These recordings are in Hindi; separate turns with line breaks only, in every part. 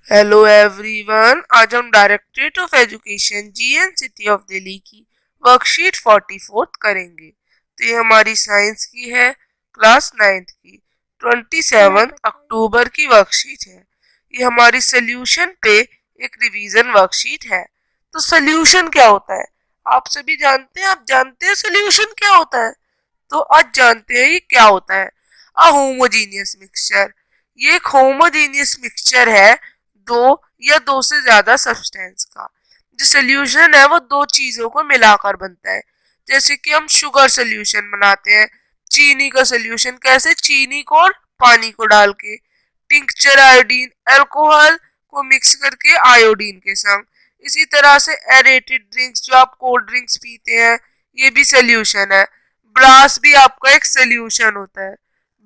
हेलो एवरीवन, आज हम directorate of education GN CT of Delhi की वर्कशीट 44 करेंगे। तो ये हमारी साइंस की है, क्लास 9th की 27 अक्टूबर की वर्कशीट है। ये हमारी सोल्यूशन पे एक रिवीजन वर्कशीट है। तो सोल्यूशन क्या होता है आप सभी जानते हैं? आप जानते हैं सोल्यूशन क्या होता है? तो आज जानते हैं ये क्या होता है। अ होमोजीनियस मिक्सचर, ये एक होमोजीनियस मिक्सचर है दो या दो से ज्यादा सब्सटेंस का। जो सोल्यूशन है वो दो चीजों को मिलाकर बनता है। जैसे कि हम शुगर सोल्यूशन बनाते हैं, चीनी का सोल्यूशन कैसे, चीनी को और पानी को डाल के, टिंक्चर आयोडीन, अल्कोहल को मिक्स करके आयोडीन के संग। इसी तरह से एरेटेड ड्रिंक्स, जो आप कोल्ड ड्रिंक्स पीते हैं, ये भी सोल्यूशन है। ब्रास भी आपका एक सोल्यूशन होता है,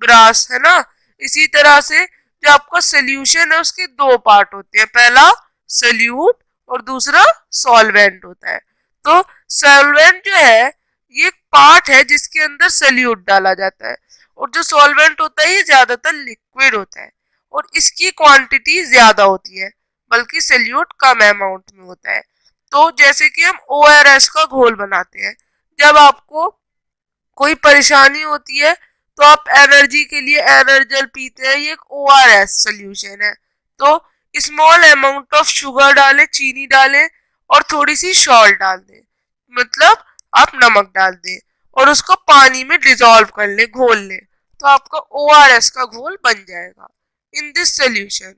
ब्रास है ना। इसी तरह से जो आपका सोल्यूशन है उसके दो पार्ट होते हैं, पहला सोल्यूट और दूसरा सॉल्वेंट होता है। तो सॉल्वेंट जो है ये एक पार्ट है जिसके अंदर सोल्यूट डाला जाता है, और जो सॉल्वेंट होता है ये ज्यादातर लिक्विड होता है और इसकी क्वांटिटी ज्यादा होती है, बल्कि सोल्यूट कम अमाउंट में होता है। तो जैसे कि हम ORS का घोल बनाते हैं, जब आपको कोई परेशानी होती है तो आप एनर्जी के लिए एनर्जल पीते हैं, ये एक ORS सोल्यूशन है। तो स्मॉल अमाउंट ऑफ शुगर डालें, चीनी डालें और थोड़ी सी सॉल्ट डाल दें, मतलब आप नमक डाल दें और उसको पानी में डिजोल्व कर ले, घोल ले, तो आपका ORS का घोल बन जाएगा। इन दिस सोल्यूशन,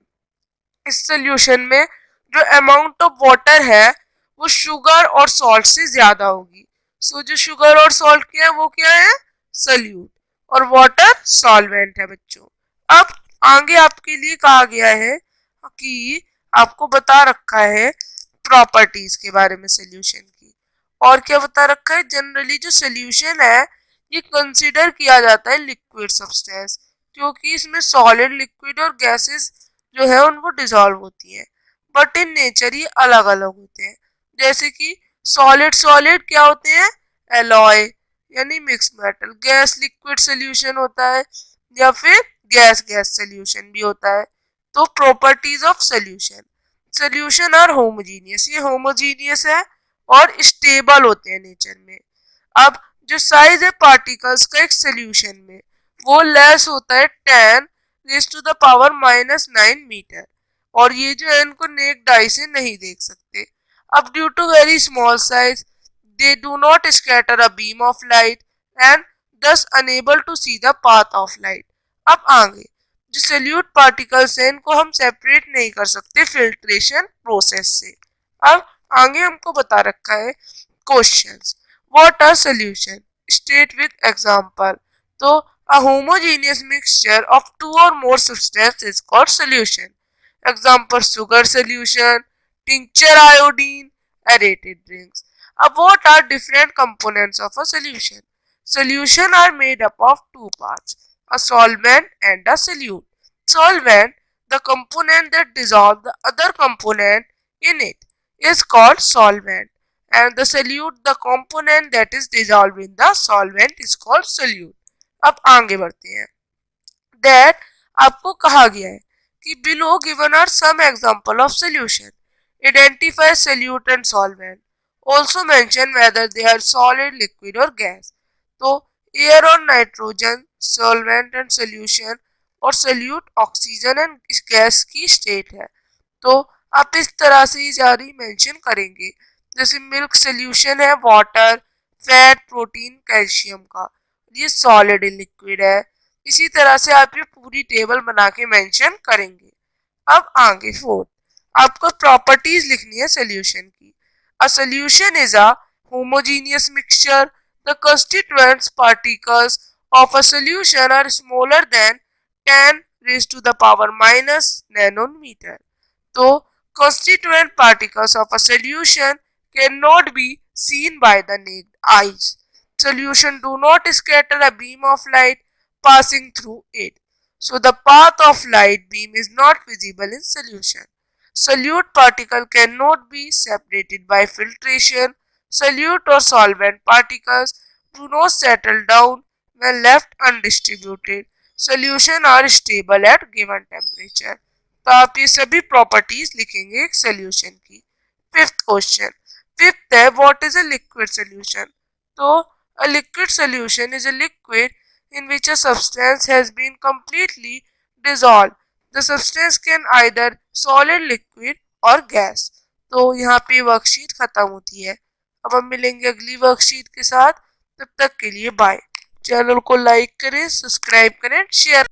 इस सोल्यूशन में जो अमाउंट ऑफ वाटर है वो शुगर और सॉल्ट से ज्यादा होगी। सो जो शुगर और सॉल्ट क्या है वो क्या है, सल्यूट, और वाटर सॉल्वेंट है बच्चों। अब आगे आपके लिए कहा गया है कि आपको बता रखा है प्रॉपर्टीज के बारे में सोल्यूशन की। और क्या बता रखा है, जनरली जो सोल्यूशन है ये कंसीडर किया जाता है लिक्विड सब्सटेंस, क्योंकि इसमें सॉलिड, लिक्विड और गैसेस जो है उनको डिसॉल्व होती है। बट इन नेचर ये अलग अलग होते हैं। जैसे कि सॉलिड सॉलिड क्या होते हैं, एलॉय यानी mix metal, gas liquid solution होता है, या फिर गैस गैस सोल्यूशन भी होता है। तो properties of solution, solution are homogeneous, ये होमोजीनियस है और स्टेबल होते हैं नेचर में। अब जो साइज है पार्टिकल्स का एक सोल्यूशन में वो लेस होता है 10 raise to the power -9 metre, और ये जो है इनको नेक्ड आई से नहीं देख सकते। अब due to very small size they do not scatter a beam of light and thus unable to see the path of light। अब आगे जो सोल्यूट पार्टिकल्स हैं इनको हम सेपरेट नहीं कर सकते फिल्ट्रेशन प्रोसेस से। अब आगे हमको बता रखा है questions, what are solution, state with example. तो a homogeneous mixture of two or more substances is called solution। Example, sugar solution, tincture iodine, aerated drinks। अब what are different components of a solution? Solution are made up of two parts, a solvent and a solute। Solvent, the component that dissolve the other component in it, is called solvent, and the solute, the component that is dissolved in the solvent, is called solute। अब आगे बढ़ते हैं। दैट आपको कहा गया है कि below given are some example of solution, identify solute and solvent, also mention whether they are solid, liquid और गैस। तो एयर और नाइट्रोजन सॉल्वेंट एंड सोल्यूशन, और सोल्यूट ऑक्सीजन एंड गैस की स्टेट है। तो आप इस तरह से ही जारी मेंशन करेंगे। जैसे मिल्क सोल्यूशन है वाटर, फैट, प्रोटीन, कैल्शियम का, ये सॉलिड लिक्विड है। इसी तरह से आप ये पूरी टेबल बना के मेंशन करेंगे। अब आगे फोर्थ, आपको प्रॉपर्टीज लिखनी है सोल्यूशन की। A solution is a homogeneous mixture, the constituents particles of a solution are smaller than 10 raised to the power -nanometer। तो constituent particles of a solution cannot be seen by the naked eyes। Solution do not scatter a beam of light passing through it, so the path of light beam is not visible in solution। Solute particle cannot be separated by filtration। Solute or solvent particles do not settle down when left undistributed। Solution are stable at given temperature। तो आप ये सभी प्रॉपर्टीज लिखेंगे एक सोल्यूशन की। फिफ्थ क्वेश्चन, फिफ्थ है what is a liquid solution. तो a liquid solution is a liquid in which a substance has been completely dissolved. The substance can either solid, liquid or gas. तो यहाँ पे वर्कशीट खत्म होती है। अब हम मिलेंगे अगली वर्कशीट के साथ, तब तक के लिए बाय। चैनल को लाइक करें, सब्सक्राइब करें, शेयर